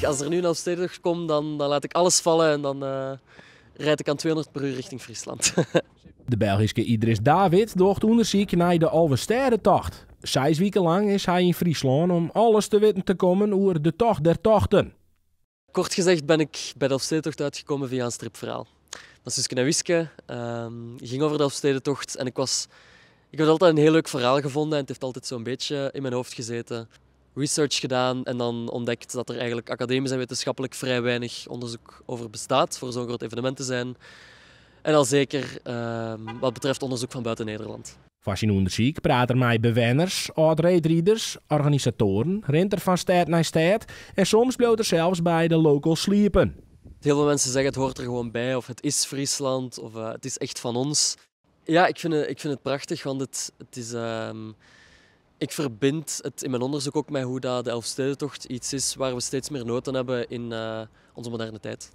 Als er nu een Elfstedentocht komt, dan laat ik alles vallen en dan rijd ik aan 200 per uur richting Friesland. De Belgische Idris David docht onderzoek naar de Alversteretocht. 6 weken lang is hij in Friesland om alles te weten te komen over de tocht der tochten. Kort gezegd ben ik bij de Elfstedentocht uitgekomen via een stripverhaal. Dat is Suske en Wiske. Ging over de Elfstedentocht en ik heb altijd een heel leuk verhaal gevonden en het heeft altijd zo'n beetje in mijn hoofd gezeten. Research gedaan en dan ontdekt dat er eigenlijk academisch en wetenschappelijk vrij weinig onderzoek over bestaat voor zo'n groot evenement te zijn. En al zeker wat betreft onderzoek van buiten Nederland. Van zijn onderzoek praat er met bewenners, oud-reedrieders, organisatoren, rent er van stad naar stad en soms bloot er zelfs bij de local sliepen. Heel veel mensen zeggen het hoort er gewoon bij of het is Friesland of het is echt van ons. Ja, ik vind het prachtig, want het is... Ik verbind het in mijn onderzoek ook met hoe dat de Elfstedentocht iets is waar we steeds meer nood aan hebben in onze moderne tijd.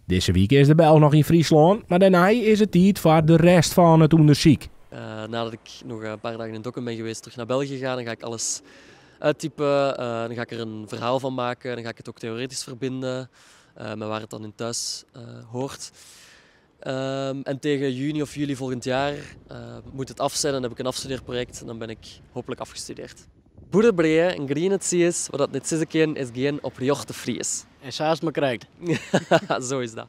Deze week is de Bel nog in Friesland, maar daarna is het tijd voor de rest van het onderzoek. Nadat ik nog een paar dagen in Dokkum ben geweest, terug naar België ga, dan ga ik alles uittypen. Dan ga ik er een verhaal van maken, dan ga ik het ook theoretisch verbinden met waar het dan in thuis hoort. En tegen juni of juli volgend jaar moet het af zijn. Dan heb ik een afstudeerproject en dan ben ik hopelijk afgestudeerd. Boederbreien en green het is, wat dat net zes keer is geen op jochte Fries. En saast me krijgt. Zo is dat.